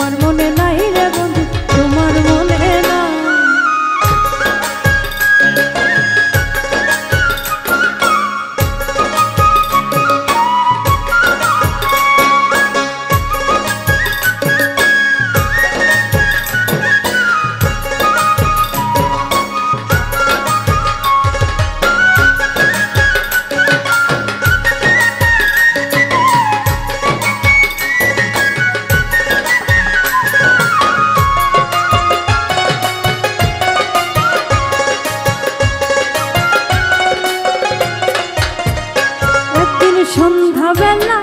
তোমার মনে নাই রে বন্ধু, তোমার মনে না। সন্ধ্যাবেলা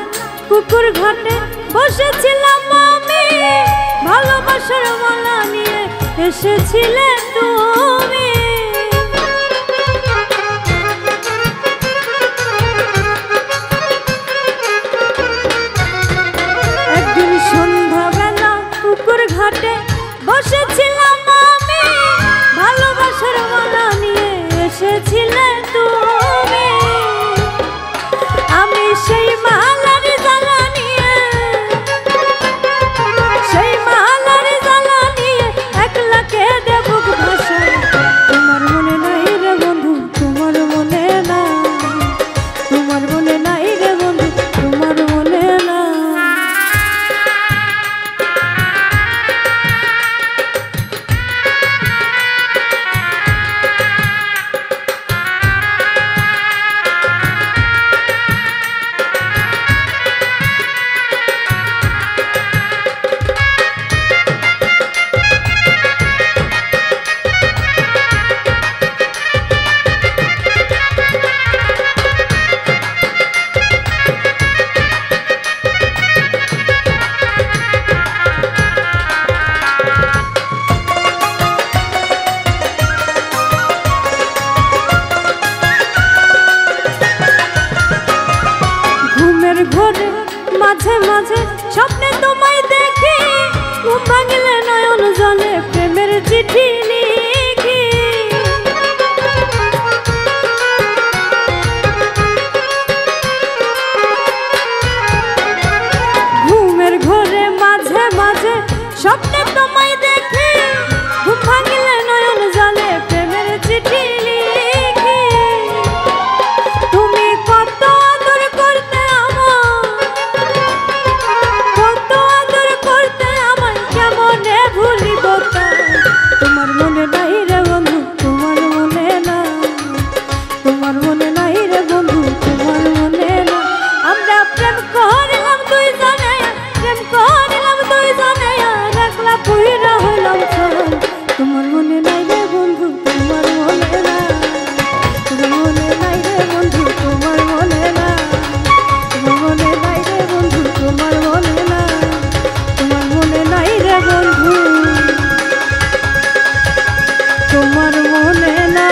পুকুর ঘাটে বসেছিলাম আমি, ভালোবাসার মালা নিয়ে এসেছিলে তুমি। একদিন সন্ধ্যাবেলা পুকুর ঘাটে বসেছিলাম আমি, ভালোবাসার মালা নিয়ে এসেছিলে তুমি। আমি সেই মালার জ্বালা নিয়ে, সেই মালার জ্বালা নিয়ে একলা কেঁদে বুক ভাসাই। তোমার মনে নাই রে বন্ধু, তোমার মনে না, তোমার মনে নাই রে বন্ধু, তোমার মনে না। ঘরে মাঝে মাঝে স্বপ্নে তোমায় দেখি, ঘুম ভাঙলে নয়ন জলে প্রেমের চিঠি লিখি। ঘুমের ঘরে মাঝে মাঝে স্বপ্নে তোমায় দেখি, ঘুম ভাঙলে নয়ন জলে প্রেমের চিঠি লিখি। তুমি কত আদর করতে, কত আদর করতে আমায়, কেমনে ভুলিব তাই। তোমার মনে নাই রে বন্ধু, তোমার মনে না, তোমার মনে নাই রে বন্ধু, তোমার মনে না। আমরা প্রেম করিলাম দুই জনে, প্রেম করিলাম দুই জনে, আর একলা পুইরা হইলাম ছাই। তোমার মনে নাই রে বন্ধু, তোমার মনে না, তোমার মনে নাই রে বন্ধু, তোমার মনে না, তোমার মনে নাই রে বন্ধু, তোমার মনে না, তোমার মনে নাই রে বন্ধু, তোমার মনে না।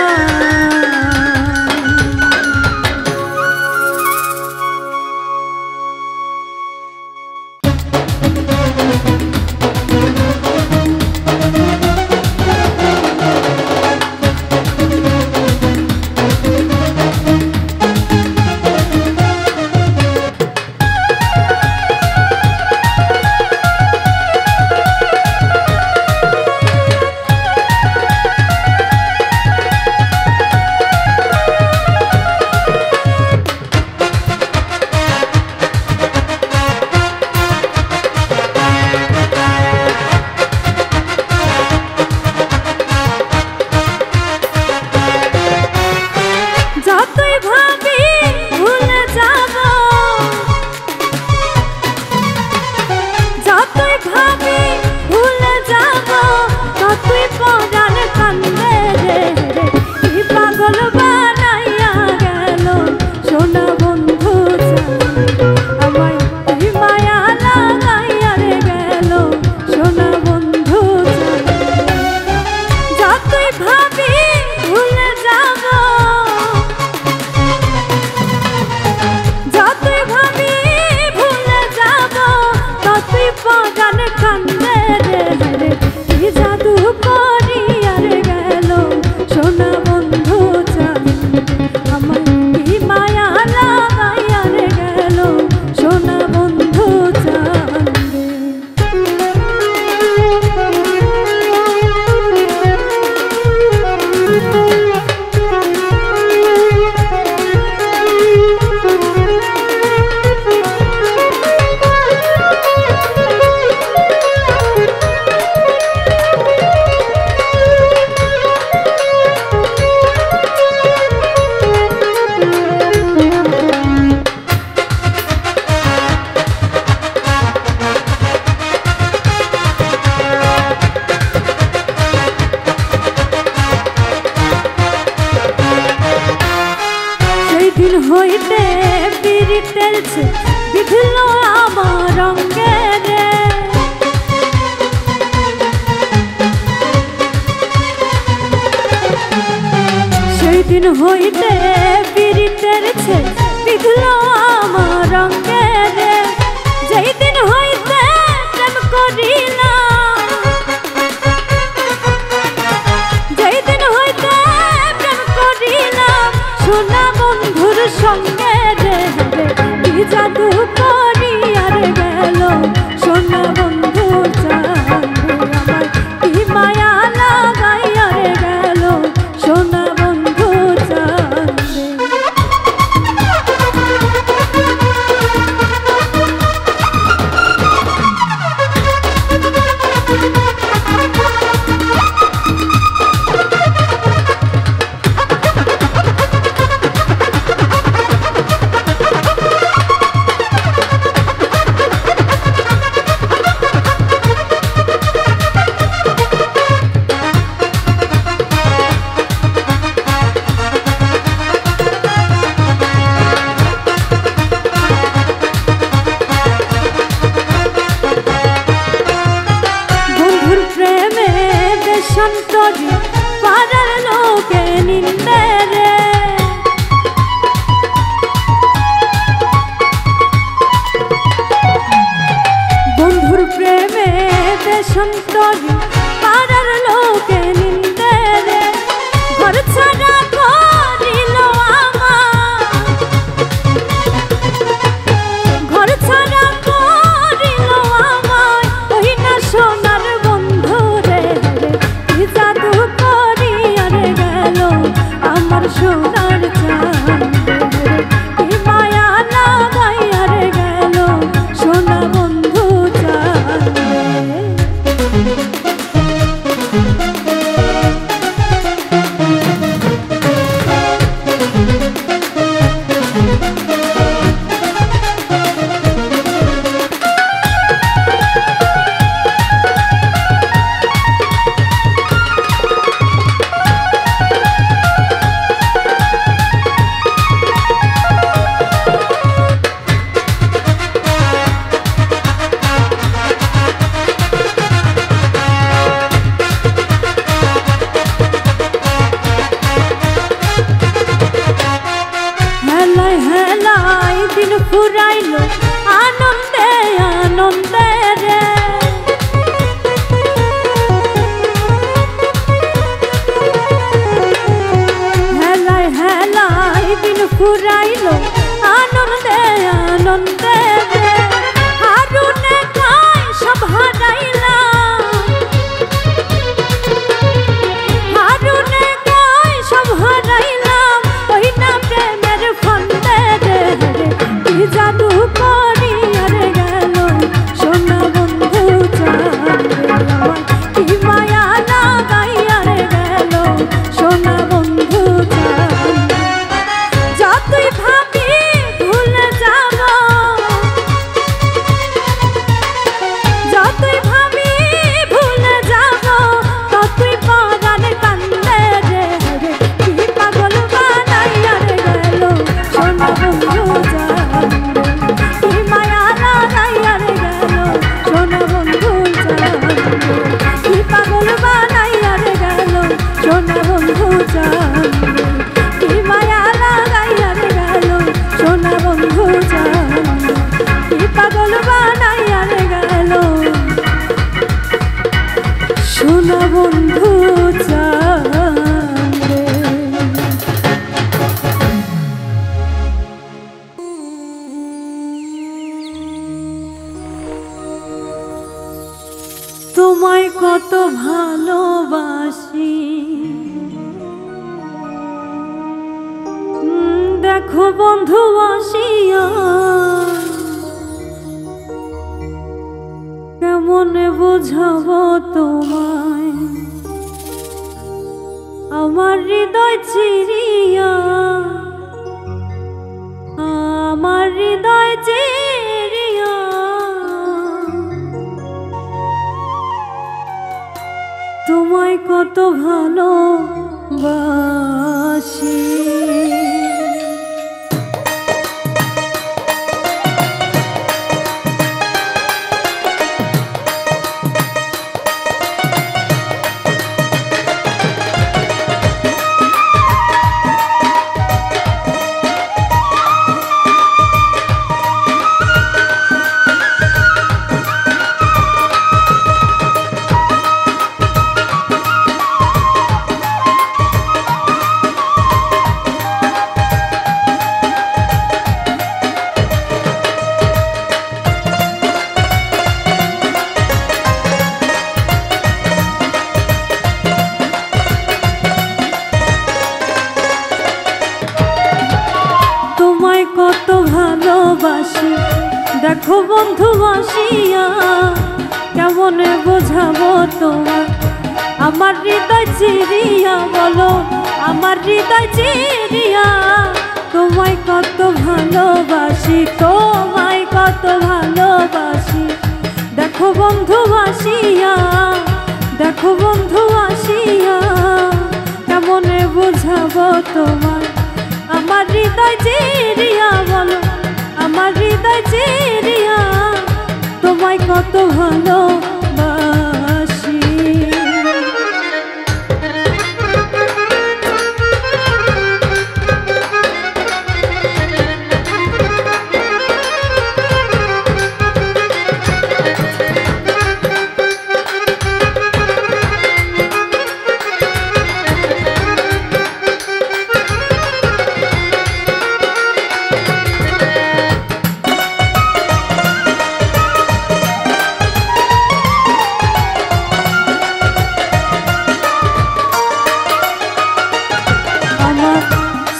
পিরিতের বিধল আমার অঙ্গে রে। সেই দিন হইতে পিরিতের বিধল আমার অঙ্গে রে। যেই দিন হইতে প্রেম করিলাম, যেই দিন হইতে প্রেম করিলাম সোনা বন্ধুর সঙ্গে রে। কি জাদু করিয়া রে গেল সোনা বন্ধু চাঁদ, আমার কি মায়া লাগাইয়া রে গেল সোনা বন্ধু চাঁদ। সন্তরি পাড়ার লোকে নিন্দে রে। বন্ধুর প্রেমে দেশান্তরি পাড়ার লোকে নিন্দে রে। ঘর ছাড়া করিল আমার, ঘর ছাড়া করিল আমার ওই না সোনার বন্ধু রে। জাদু করিয়া রে গেল আমার সোনার চাঁদ, কি মায়া লাগাইয়া রে গেল সোনা বন্ধু চাঁদ। হেলাই হেলাই দিন ফুরাইল আনন্দে আনন্দে রে। হেলাই হেলাই দিন ফুরাইল আনন্দে আনন্দে রে। হারুনে গায় সব হারাইলাম, হারুনে গায় সব হারাইলাম ওই না প্রেমের ফন্দে রে। কি জাদু করিয়া রে গেল সোনা বন্ধু চাঁদ, আমার কি মায়া লাগাইয়া রে গেল সোনা বন্ধু চাঁদ। যতই ভাবি ভুলে যাব, যতই ভাবি ভুলে যাব ততই পরাণ কান্দে রে। কি পাগল বানাইয়া রে গেল সোনা বন্ধু চাঁদ, কি মায়া লাগাইয়া রে গেল সোনা বন্ধু চাঁদ। কি পাগল বানাইয়া রে গেল সোনা বন্ধু চাঁদ, কি মায়া লাগাইয়া রে গেল সোনা বন্ধু চাঁদ। কি পাগল বানাইয়া রে গেল সোনা বন্ধু চাঁদ। তোমায় কত ভালোবাসি দেখো বন্ধু আসিয়া, কেমন বোঝাবো তোমায় আমার হৃদয় চিরিয়া, আমার হৃদয় চিরিয়া। তোমায় কত ভালোবাসি। ভালোবাসি। দেখো বন্ধু আসিয়া কেমনে বোঝাবো তোমার, আমার হৃদয় চিরিয়া বলো, আমার হৃদয় চিরিয়া তোমায় কত ভালোবাসি, তোমায় কত ভালোবাসি। দেখো বন্ধু আসিয়া, দেখো বন্ধু আসিয়া কেমনে বোঝাবো তোমার, আমার হৃদয় চিরিয়া বলো, আমার হৃদয় চিরিয়া তোমায় কত ভালোবাসি।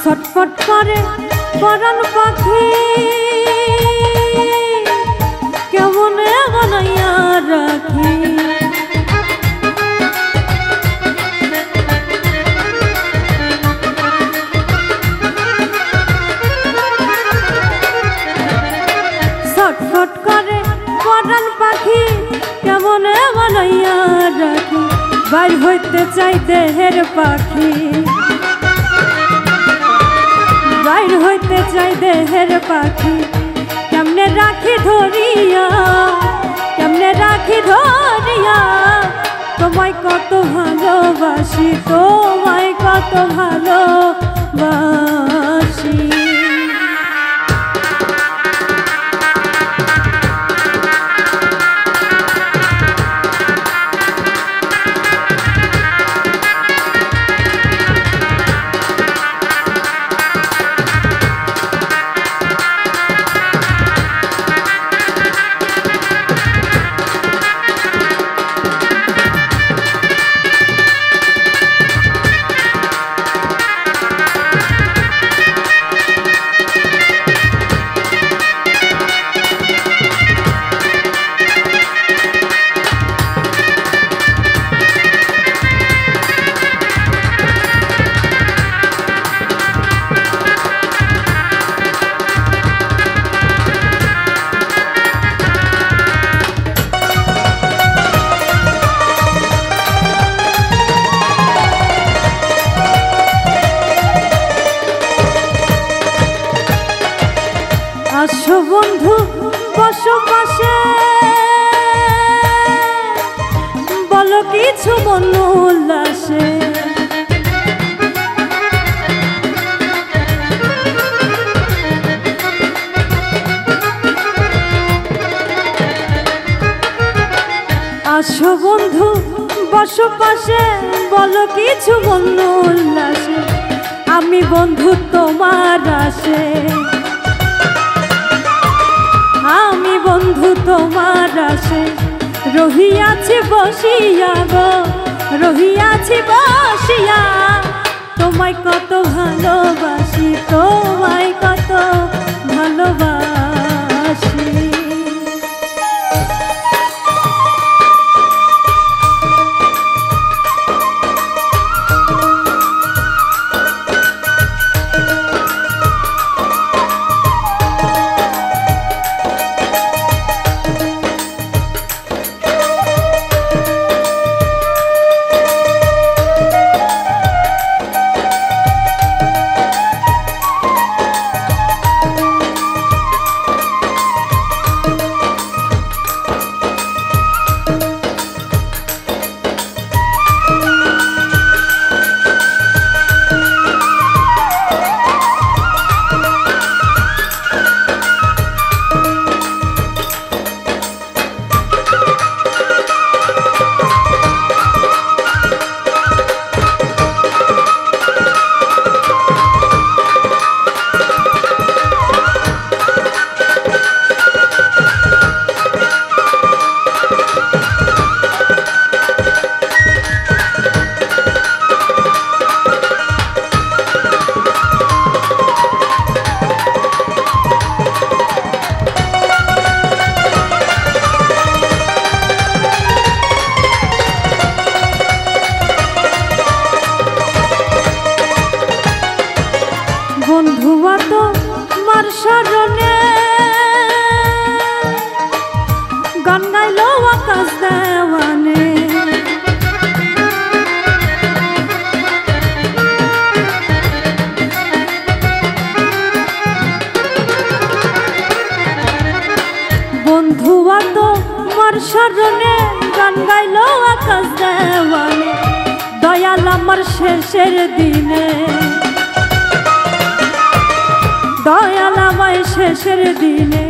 ছটফট করে পরাণ পাখি কেমনে বানাইয়া রাখি, ছটফট করে পরাণ পাখি কেমনে বানাইয়া রাখি, বাইর হইতে চাই দেহের পাখি, বাইর হইতে চাই দেহের পাখি, কেমনে রাখি ধরিয়া, কেমনে রাখি ধরিয়া তোমায় কত ভালোবাসি, তোমায় কত ভালোবাসি। আসো বন্ধু বসো পাশে, বলো কিছু মন উল্লাসে, আসো বন্ধু বসো পাশে, বলো কিছু মন উল্লাসে, আমি বন্ধু তোমার আসে, আমি বন্ধু তোমার আসে রহিয়াছি বসিয়া গো, রহিয়াছি বসিয়া তোমায় কত ভালোবাসি, তোমায় কত ভালোবাসি। শেষের দিনে, দয়াল আমায় শেষের দিনে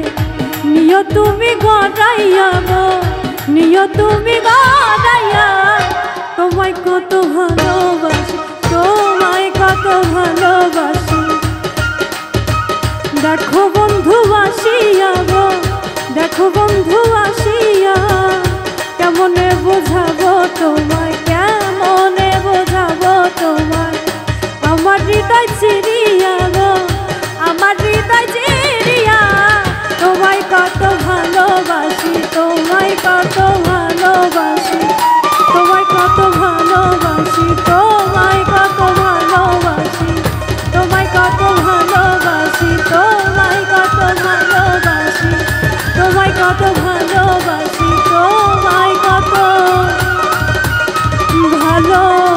নিও তুমি গড়াইয়া গো, নিও তুমি গড়াইয়া। তোমায় কত ভালোবাসি, তোমায় কত ভালোবাসি। দেখো বন্ধু আসিয়া গো, দেখো বন্ধু আসিয়া, কেমনে বোঝাবো তোমায়, কেমনে বোঝাবো তোমায়। আমার হৃদয় চিরিয়া গো, আমার হৃদয় চিরিয়া, তোমায় কত ভালোবাসি, তোমায় কত ভালোবাসি, তোমায় কত ভালোবাসি, তোমায় কত ভালোবাসি, তোমায় কত ভালোবাসি, তোমায় কত ভালোবাসি, তোমায় কত ভালোবাসি, তোমায় কত ভালোবাসি।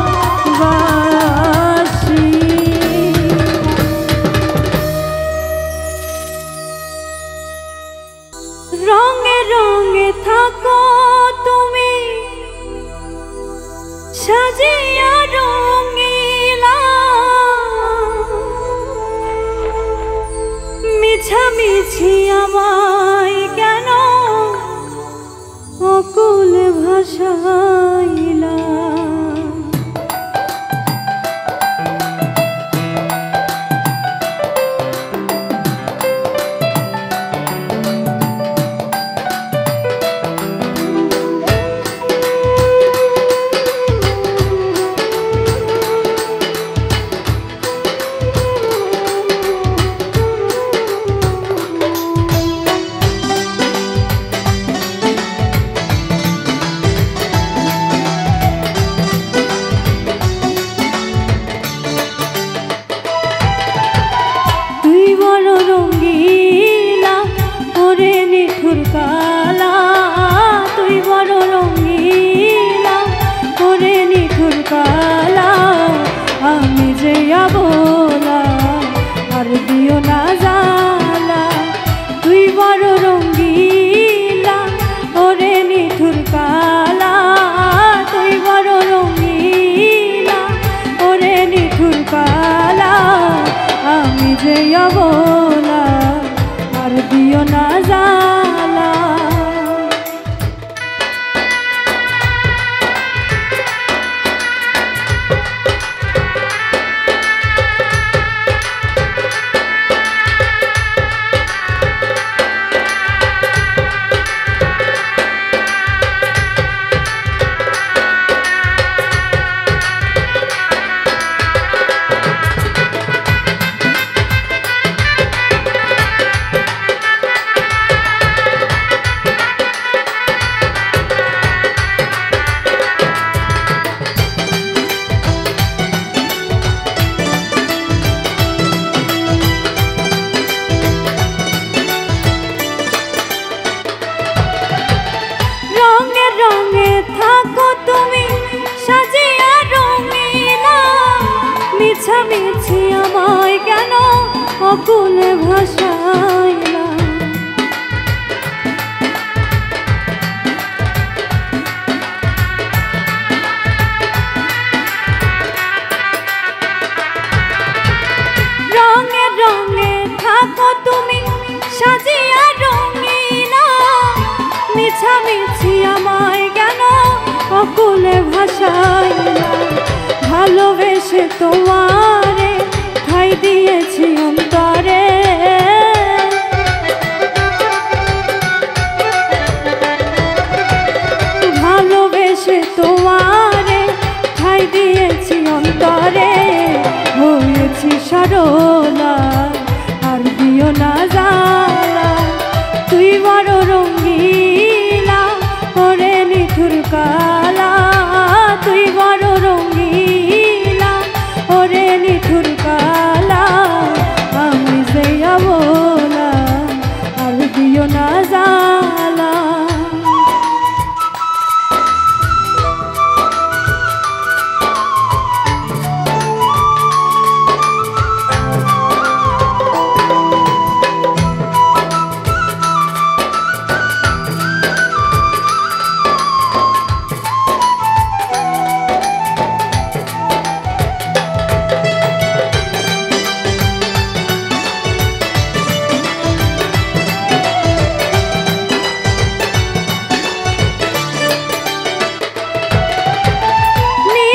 রঙে রঙে থাকো তুমি সাজিয়া রঙিলা, মিছামিছি আমায় কেন অকুল ভাষাইলা। আমি যে আবোলা আর দিও না জালা, তুই বড় রঙ্গিলা ওরে নিঠুর কালা, তুই বড় রঙ্গিলা ওরে নিঠুর কালা। আমি যে আবোলা আর দিও না জালা। মিছামিছি আমায় কেন অকুল ভাষাইলা। রঙে রঙে থাকো তুমি সাজিয়া রঙিলা, মিছামিছি আমায় কেন অকুল ভাষাইলা। ভালোবেসে তোমারে ঠাই দিয়েছি অন্তরে, ভালোবেসে তোমারে ঠাই দিয়েছি অন্তরে। হয়েছি সরলা আর দিও না জালা, তুই বড় রঙ্গিলা ওরে নিঠুর কালা, তুই বড় রঙ্গিলা ওরে নিঠুর কালা। আমি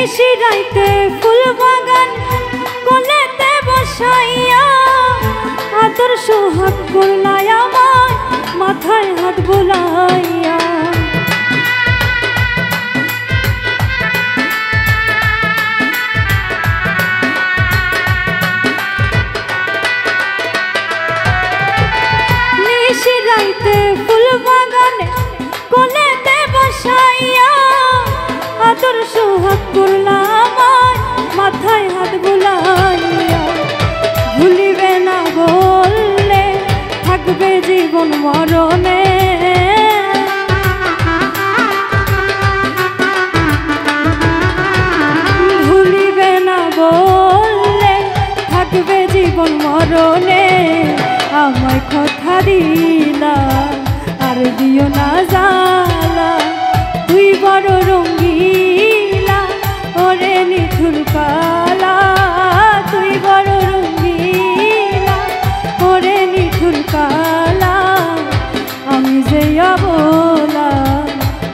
নিশিরাইতে ফুল বাগান কোলেতে বসাইয়া আদর সোহাগ করলাই আমার মাথায় হাত বুলাইয়া। নিশিরাইতে ফুল বাগানে কোলেতে বসাইয়া আদর সোহাগ করলাই আমার মাথায় হাত বুলাইয়া। ভুলিবে না বললে থাকবে জীবন মরণে, ভুলিবে না বললে থাকবে জীবন মরণে। আমায় কথা দিলা আর দিও না জ্বালা, তুই বড় রঙ্গিলা ওরে নিঠুর কালা, তুই বড় রঙ্গিলা ওরে নিঠুর কালা। আমি যে অবলা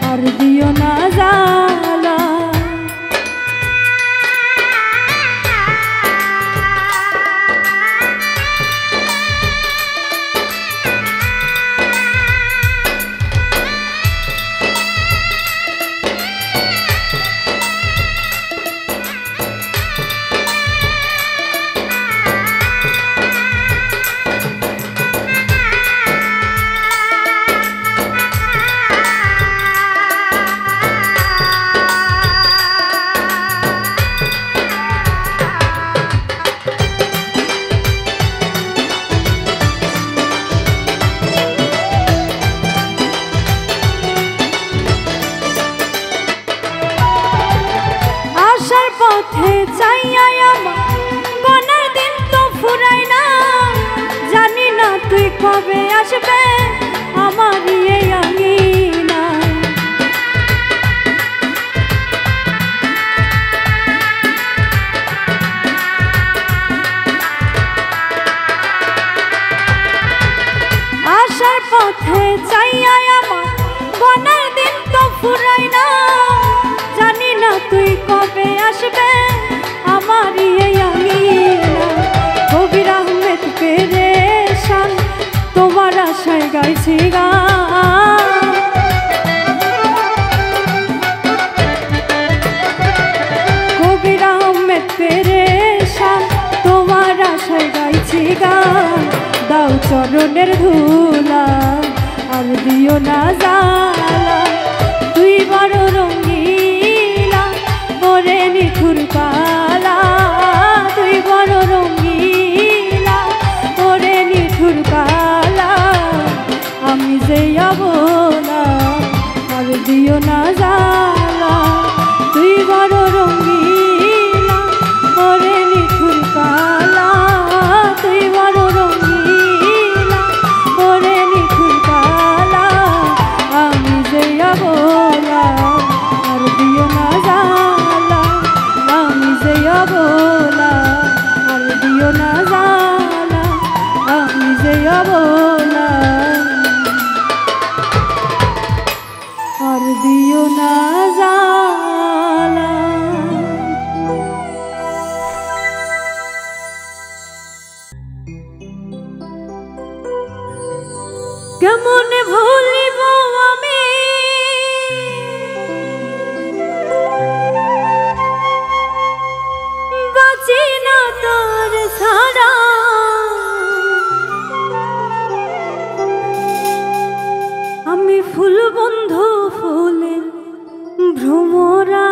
আর দিও না জ্বালা। পথে চাইয়া আমার গনার দিন তো ফুরাই না, জানি না তুই কবে আসবে আমার এই আঙিনা। আসার পথে চাইয়া আমার গনার দিন তো ফুরাই না, জানি না তুই কবে আসবে আমার এই আঙিনা। কবির আহমেদ পেরেশান তোমার আশায় গাইছি গান, কবির আহমেদ পেরেশান তোমার আশায় গাইছি গান। দাও চরণের ধুলা আর দিও না জ্বালা, তুই বড় রঙ্গিলা ওরে নিঠুর কালা, তুই বড় রঙ্গিলা ওরে নিঠুর কালা। আমি যে অবলা আর দিও না জ্বালা, তুই বড় রঙ্গিলা ওরে নিঠুর কালা, তুই বড় রঙ্গিলা ওরে নিঠুর কালা। আমি যে অবলা আর দিও না জ্বালা, আমি যে অবলা আর দিও না জ্বালা, আমি যে অবলা আর দিও না জ্বালা। কেমন ভুলিব আমি বাঁচি না তার ছাড়া, আমি ফুল বন্ধু ফুলের ভ্রমরা।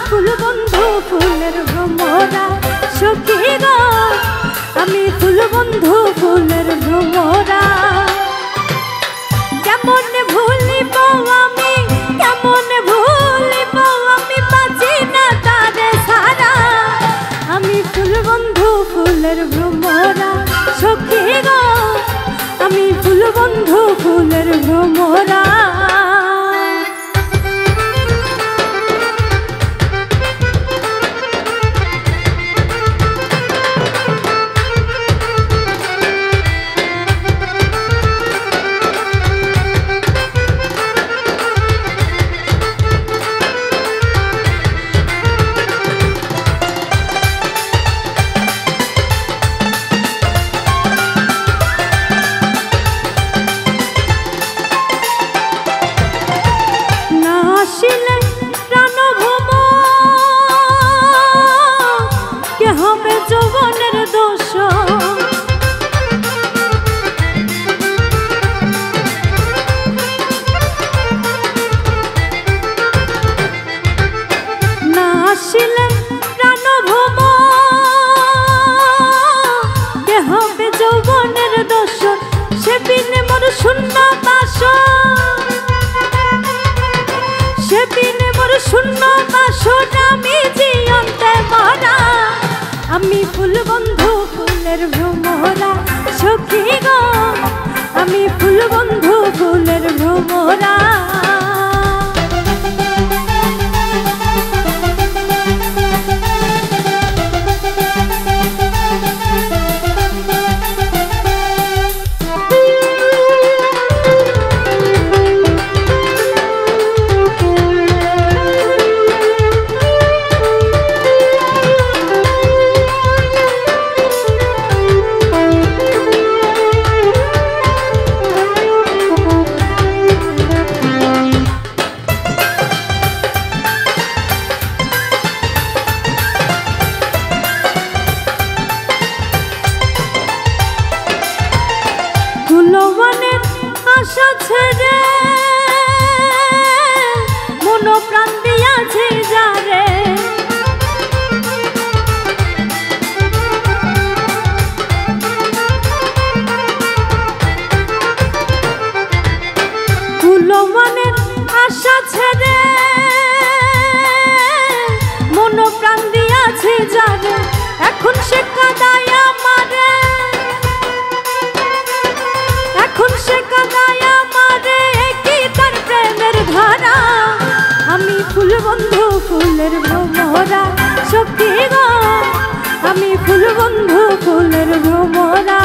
ফুল বন্ধু ফুলের ভ্রমরা সখী বন্ধু ফুলের ভ্রমরা। কেমন ভুলিব আমি, কেমন ভুলিব আমি, বাঁচি না তারে ছাড়া। আমি ফুল বন্ধু ফুলের ভ্রমরা, সখী গো আমি ফুল বন্ধু ফুলের ভ্রমরা। যৌবনের দোষ না আসিলে প্রাণ ভোম, কে হবে যৌবনের দোষ, সে বিনে মোর শূন্য বাস, সে বিনে মোর শূন্য বাস, আমি জিয়ন্তে মরা। আমি ফুল বন্ধু ফুলের ভ্রমরা, সখী গো আমি ফুল বন্ধু ফুলের ভ্রমরা। মনের আশা ছেড়ে মন প্রাণ দিয়াছে যারে, কুলো মনের আশা ছেড়ে মন প্রাণ দিয়াছে যারে, এখন সে কাদায় আমারে, এখন সে কাদায় আমারে, কি তার প্রেমের ধারা। আমি ফুল বন্ধু ফুলের ভ্রমরা, সখী গো আমি ফুল বন্ধু ফুলের ভ্রমরা।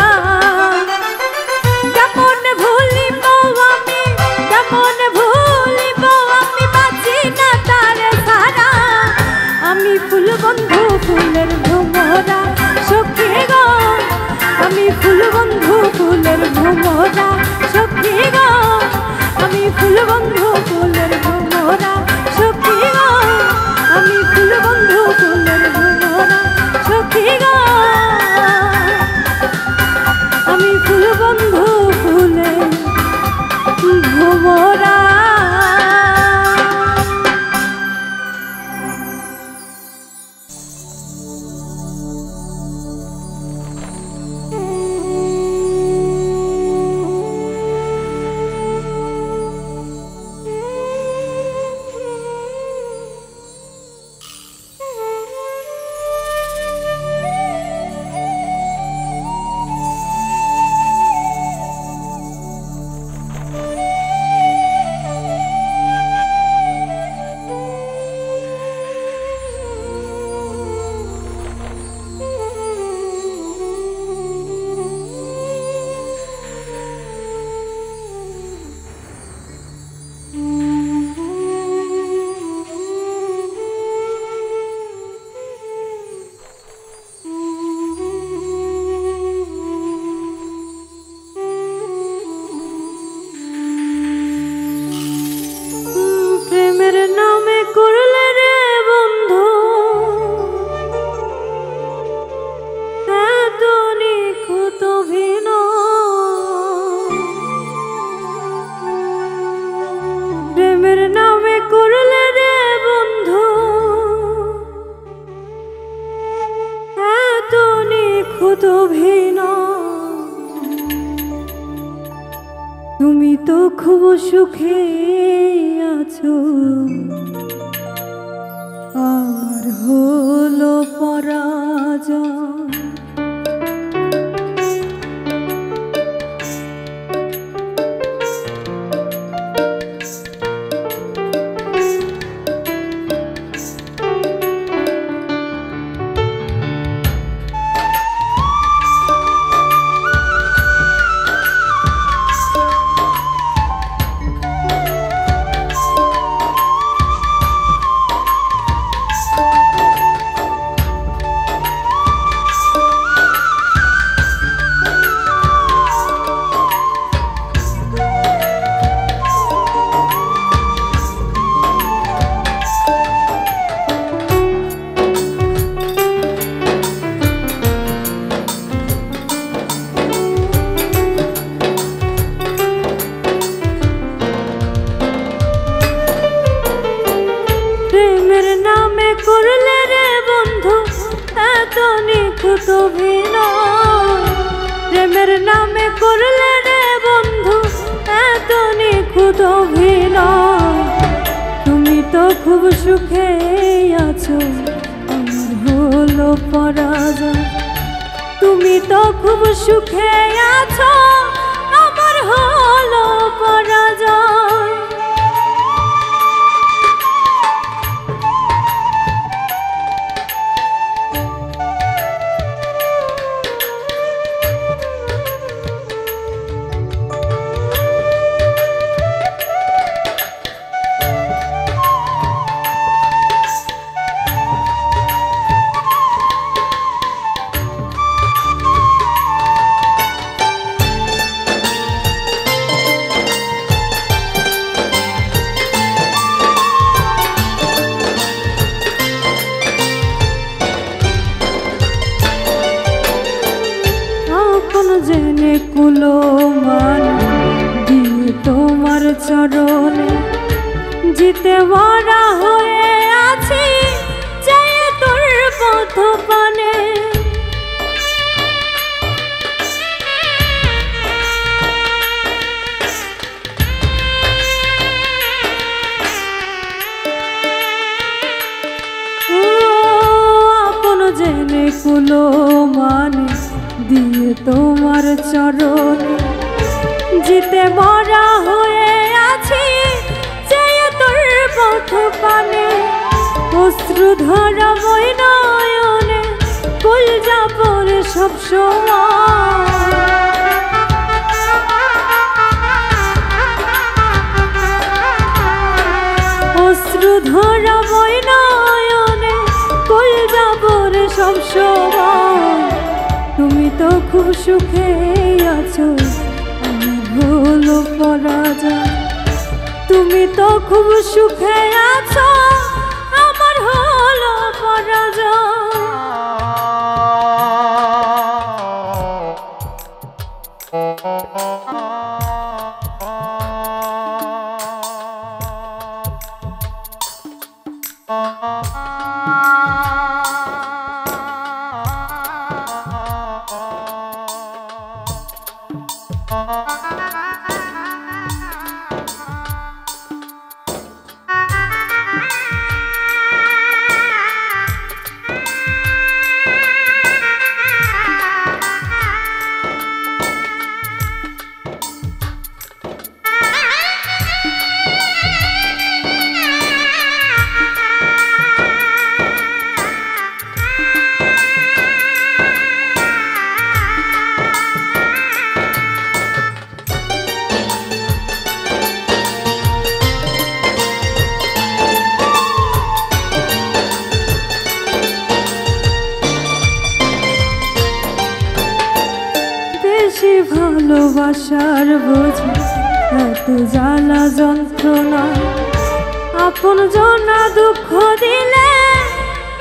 কেমন ভুলিব আমি, কেমন ভুলিব আমি, বাঁচি না তারে ছাড়া। আমি ফুল বন্ধু ফুলের ভ্রমরা, সখী গো আমি ফুল বন্ধু ফুলের ভ্রমরা, সখী গো আমি ফুল বন্ধু ফুলের ভ্রমরা, সখী গো আমি ফুল বন্ধু ফুলের ভ্রমরা, সখী গো আমি ফুল বন্ধু ফুলের ভ্রমরা। তো ভিন্ন তুমি তো খুব সুখে আছো, আমার হলো পরাজয়। প্রেমের নামে করলে রে বন্ধু এত নিখুঁত অভিনয়, প্রেমের নামে করলে রে বন্ধু এত নিখুঁত অভিনয়। তুমি তো খুব সুখে আছো, আমার হলো পরাজয়। তুমি তো খুব সুখে আছো, আমার হলো পরাজয়। জেনে কুলো মান দিয়ে তোমার চরণে জিতে মরা হয়ে আছি, চাই তোর পথ পানে। আপন জেনে কুলো মানে দিয়ে তোমার চরণে জিতে মরা হয়ে আছি, চাই তোর পথ পানে। অশ্রু ধরা বই নয়নে কলজা পড়ে সব সময়, অশ্রু ধরা বই নয়নে কলজা পড়ে সব সময়। তুমি তো খুব সুখে আছো, আমার হলো পরাজয়। তুমি তো খুব সুখে আছো, আমার হলো পরাজয়। ভালোবাসার বোঝা এত জ্বালা যন্ত্রণা, আপন জনা দুঃখ দিলে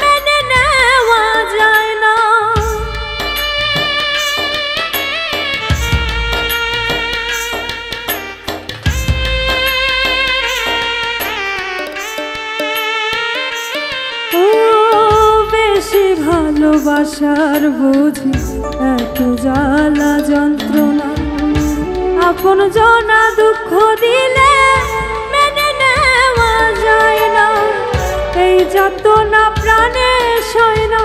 মেনে নেওয়া যায় না। ও বেশি ভালোবাসার বুঝি এত জ্বালা যন্ত্রণা, আপন জনা দুঃখ দিলে মেনে নেওয়া যায় না, এই যাতনা প্রাণে সয় না,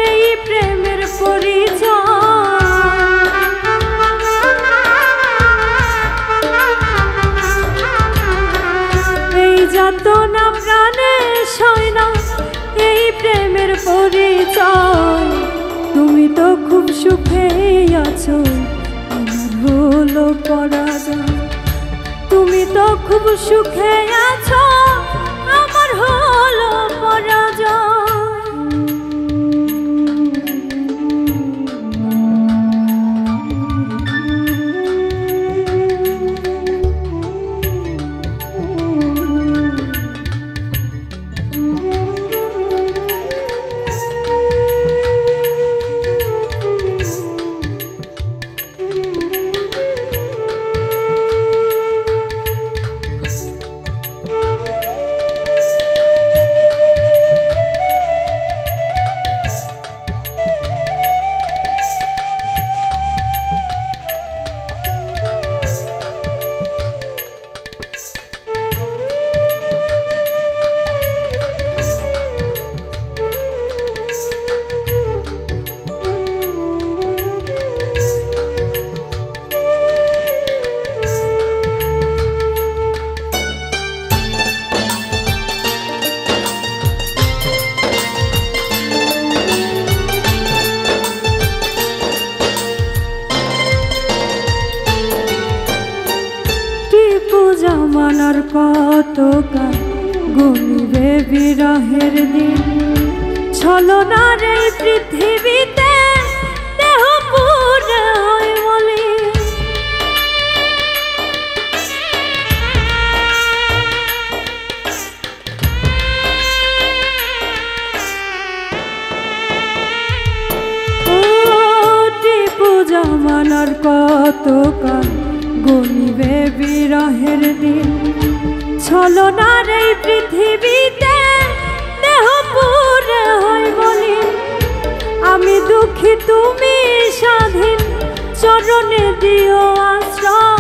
এই প্রেমের পরিচয়। এই যাতনা প্রাণে সয় না, এই প্রেমের পরিচয়। তুমি তো খুব সুখে আছো, আমার হলো পরাজয়। তুমি তো খুব সুখে আছো, আমার হলো পরাজয়। জামানার কত গান গুনিবে বিরহের দিন, ছলনার এই পৃথিবীতে দেহ পুরে হয় বলি। ও টিপু জামানার কত গান গুনিবে বিরহের দিন, ছলনার এই পৃথিবীতে দেহ পুরে হয় বলি। আমি দুঃখী তুমি স্বাধীন, চরণে দিও আশ্রয়।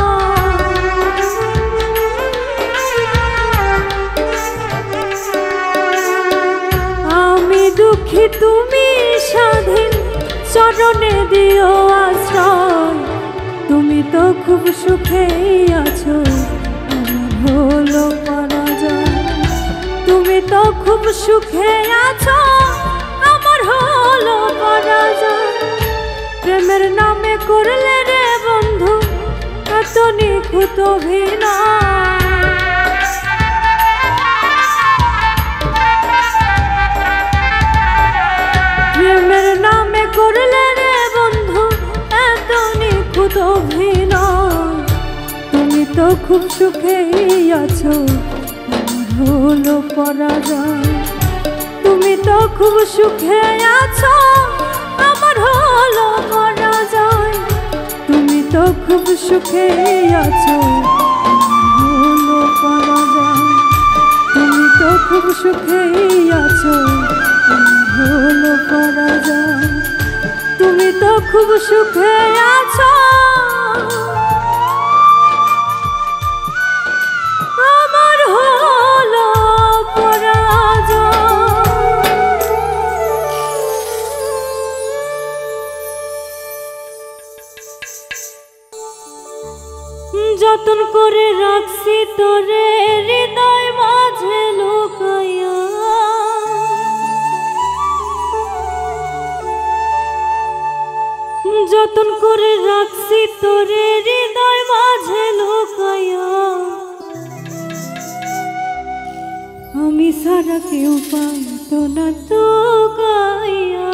আমি দুঃখী তুমি স্বাধীন, চরণে দিও আশ্রয়। তুমি তো খুব সুখে আছো, আমার হলো পরাজয়। তুমি তো খুব সুখে আছো, আমার হলো পরাজয়। প্রেমের নামে করলে রে বন্ধু এত নিখুঁত অভিনয়। প্রেমের নামে করলে রে বন্ধু এত নিখুঁত অভিনয়। তুমি তো খুব সুখে আছো, আমার হলো পরাজয়। তুমি তো খুব সুখে আছো, আমার হলো পরাজয়। তুমি তো খুব সুখে আছো, আমার হলো পরাজয়। তুমি তো খুব সুখে আছো, আমার হলো পরাজয়। তুমি তো খুব সুখে আছো, আমার হলো পরাজয়। যতন করে রাখছি তোরে হৃদয় মাঝে লুকাইয়া, যতন করে রাখছি তোরে হৃদয় মাঝে লুকাইয়া। আমি সারা কেউ পাইত না তো গাইয়া।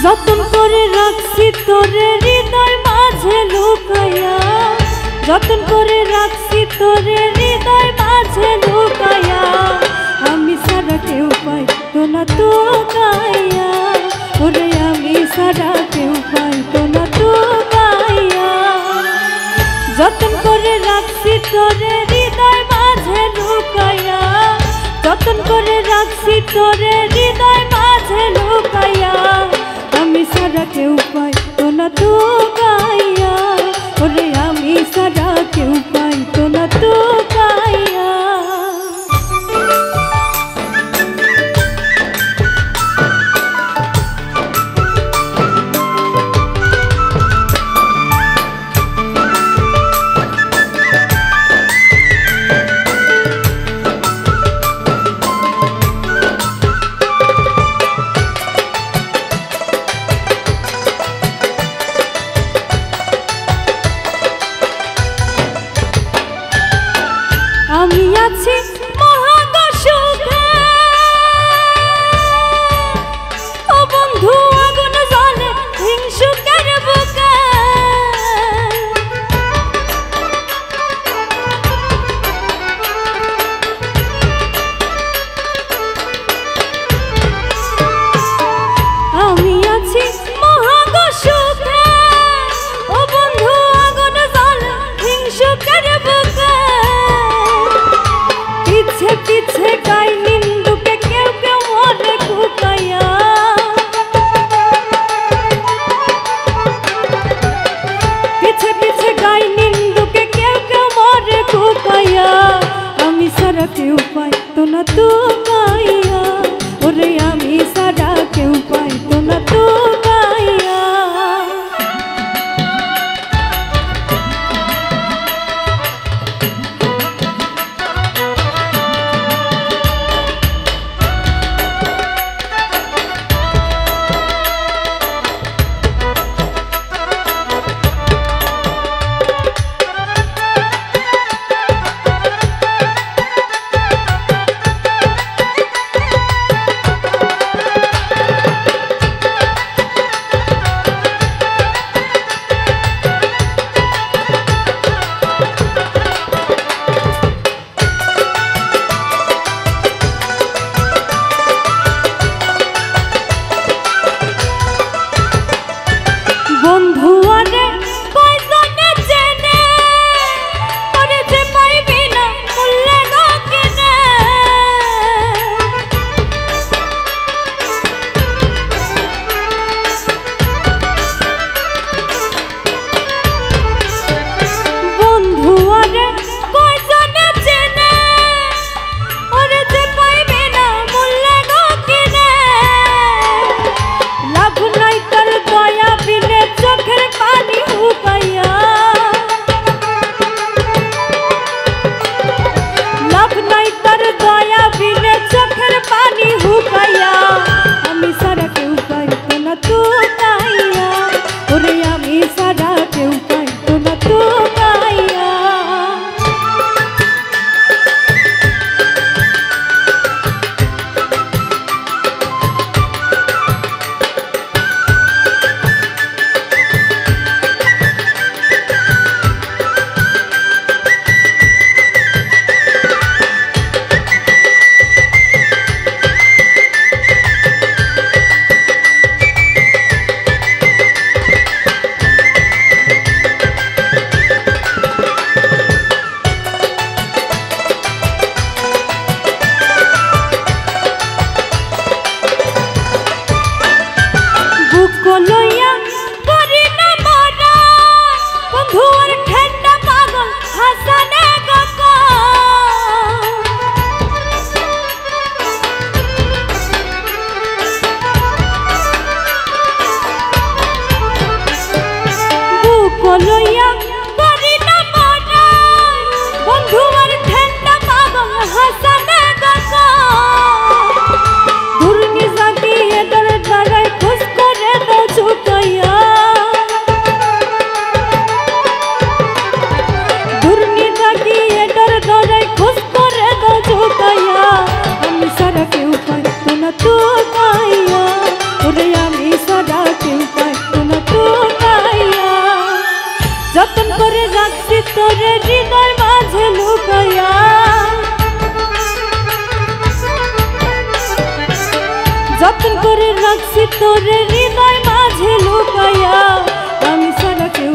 যতন করে রাখছি রাখছি তোরে হৃদয় মাঝে লুকাইয়া, যতন করে রাখছি তোরে হৃদয় মাঝে লুকাইয়া, আমি সারা কেউ পাই তো না তো গাইয়া, ওরে আমি সারা কেউ পাই তো না তো গাইয়া। যতন করে রাখছি তোরে হৃদয় মাঝে লুকাইয়া, যতন করে রাখছি তোরে হৃদয় মাঝে লুকাইয়া, আমি সারা কেউ পাই তো না তো গাইয়া, ওরে আমি সারা কেউ পাই তো না তো গাইয়া। যতন করে রাখছি তোরে হৃদয় মাঝে লুকাইয়া, আমি ছাড়া কেউ